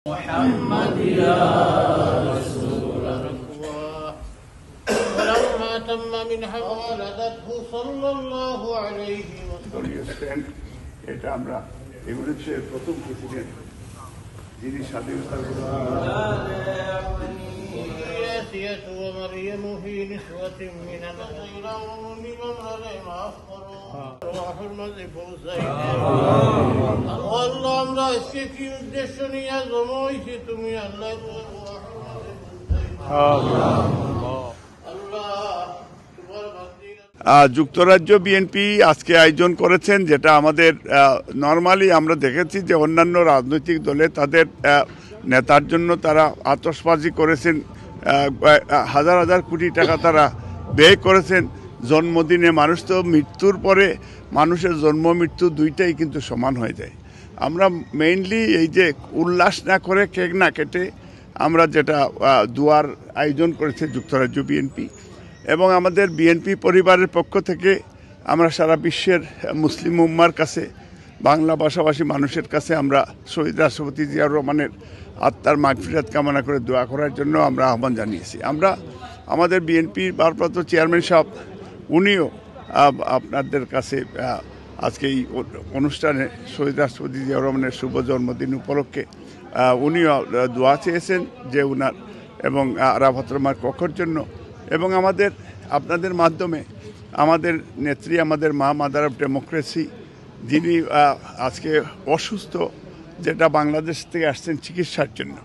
محمد يا رسول الله ولما تم من ولدته صلى الله عليه وسلم এটা আমরা এগুলো হচ্ছে প্রথম প্রেসিডেন্ট যিনি স্বাধীনতার ومريم في نسوة من الخير ومن আল্লাহ আমরা আজকে কি উদ্দেশ্য নিয়ে জমা হয়েছি তুমি আল্লাহ যুক্তরাজ্য বিএনপি আজকে আয়োজন করেছেন, যেটা আমাদের নর্মালি আমরা দেখেছি যে অন্যান্য রাজনৈতিক দলে তাদের নেতার জন্য তারা আতশবাজি করেছেন, হাজার হাজার কোটি টাকা তারা ব্যয় করেছেন জন্মদিনে। মানুষ তো মৃত্যুর পরে মানুষের জন্ম মৃত্যু দুইটাই কিন্তু সমান হয়ে যায়। আমরা মেইনলি এই যে উল্লাস না করে কেক না কেটে আমরা যেটা দুয়ার আয়োজন করেছে যুক্তরাজ্য বিএনপি এবং আমাদের বিএনপি পরিবারের পক্ষ থেকে আমরা সারা বিশ্বের মুসলিম উম্মার কাছে, বাংলা ভাষাভাষী মানুষের কাছে আমরা শহীদ রাষ্ট্রপতি জিয়াউর রহমানের আত্মার মাগফিরাত কামনা করে দোয়া করার জন্য আমরা আহ্বান জানিয়েছি। আমরা আমাদের বিএনপির ভারপ্রাপ্ত চেয়ারম্যান সাহেব উনিও আপনাদের কাছে আজকে এই অনুষ্ঠানে শহীদ রাষ্ট্রপতি জিয়াউর রহমানের শুভ জন্মদিন উপলক্ষে উনিও দোয়া চেয়েছেন যে উনার এবং আরাফাত রহমান কক্ষর জন্য, এবং আমাদের আপনাদের মাধ্যমে আমাদের নেত্রী, আমাদের মা, মাদার অফ ডেমোক্রেসি, যিনি আজকে অসুস্থ, যেটা বাংলাদেশ থেকে আসছেন চিকিৎসার জন্য,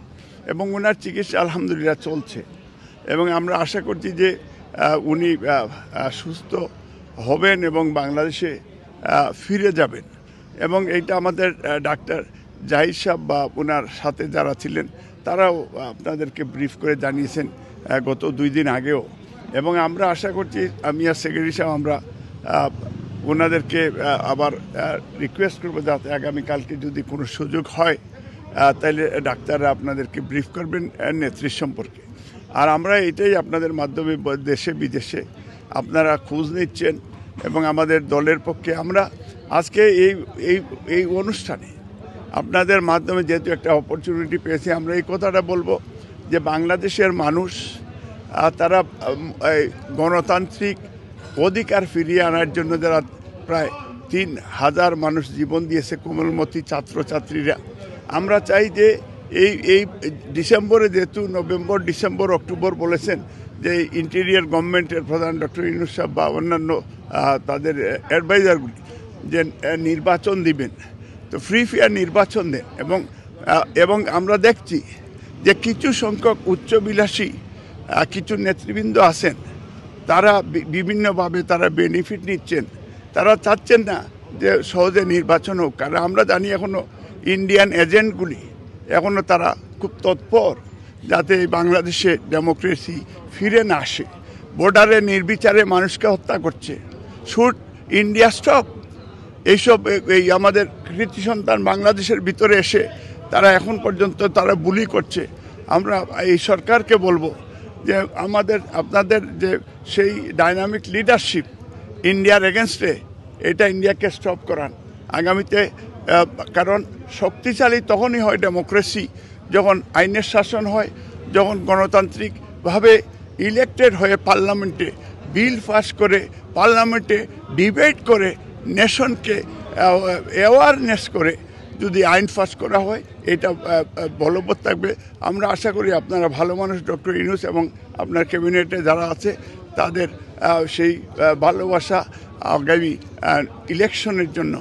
এবং ওনার চিকিৎসা আলহামদুলিল্লাহ চলছে এবং আমরা আশা করছি যে উনি সুস্থ হবেন এবং বাংলাদেশে ফিরে যাবেন। এবং এইটা আমাদের ডাক্তার জাহিদ সাহেব বা ওনার সাথে যারা ছিলেন তারাও আপনাদেরকে ব্রিফ করে জানিয়েছেন গত 2 দিন আগেও। এবং আমরা আশা করছি, আমি আর সেক্রেটারি সাহেব আমরা ওনাদেরকে আবার রিকোয়েস্ট করবো যাতে আগামীকালকে যদি কোনো সুযোগ হয় তাহলে ডাক্তাররা আপনাদেরকে ব্রিফ করবেন নেত্রীর সম্পর্কে। আর আমরা এটাই আপনাদের মাধ্যমে দেশে বিদেশে আপনারা খোঁজ নিচ্ছেন এবং আমাদের দলের পক্ষে আমরা আজকে এই অনুষ্ঠানে আপনাদের মাধ্যমে যেহেতু একটা অপরচুনিটি পেয়েছি, আমরা এই কথাটা বলবো যে বাংলাদেশের মানুষ তারা গণতান্ত্রিক অধিকার ফিরিয়ে আনার জন্য যারা প্রায় 3000 মানুষ জীবন দিয়েছে, কোমলমতি ছাত্রছাত্রীরা, আমরা চাই যে এই ডিসেম্বরে, যেহেতু নভেম্বর, ডিসেম্বর, অক্টোবর বলেছেন যে ইন্টেরিয়ার গভর্নমেন্টের প্রধান ডক্টর ইউনূস সাহেব বা অন্যান্য তাদের অ্যাডভাইজারগুলি যে নির্বাচন দিবেন, তো ফ্রি ফেয়ার নির্বাচন দেন। এবং আমরা দেখছি যে কিছু সংখ্যক উচ্চবিলাসী কিছু নেতৃবৃন্দ আছেন, তারা বিভিন্নভাবে তারা বেনিফিট নিচ্ছেন, তারা চাচ্ছেন না যে সহজে নির্বাচন হোক। কারণ আমরা জানি এখনও ইন্ডিয়ান এজেন্টগুলি এখনও তারা খুব তৎপর যাতে বাংলাদেশে ডেমোক্রেসি ফিরে না আসে। বর্ডারে নির্বিচারে মানুষকে হত্যা করছে, শুট ইন্ডিয়া স্টপ, এইসব এই আমাদের কৃতি সন্তান বাংলাদেশের ভিতরে এসে তারা এখন পর্যন্ত তারা বুলি করছে। আমরা এই সরকারকে বলবো যে আপনাদের যে সেই ডাইনামিক লিডারশিপ ইন্ডিয়ার এগেনস্টে, এটা ইন্ডিয়াকে স্টপ করান আগামীতে। কারণ শক্তিশালী তখনই হয় ডেমোক্রেসি যখন আইনের শাসন হয়, যখন গণতান্ত্রিকভাবে ইলেক্টেড হয়ে পার্লামেন্টে বিল পাস করে, পার্লামেন্টে ডিবেট করে, নেশনকে অ্যাওয়ারনেস করে যদি আইন পাস করা হয়, এটা বলবৎ থাকবে। আমরা আশা করি আপনারা ভালো মানুষ, ডক্টর ইউনূস এবং আপনার ক্যাবিনেটে যারা আছে তাদের সেই ভালোবাসা আগামী ইলেকশনের জন্য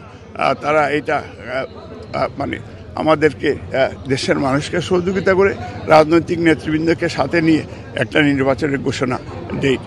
তারা এটা মানে আমাদেরকে দেশের মানুষকে সহযোগিতা করে রাজনৈতিক নেতৃবৃন্দকে সাথে নিয়ে একটা নির্বাচনের ঘোষণা দেয়।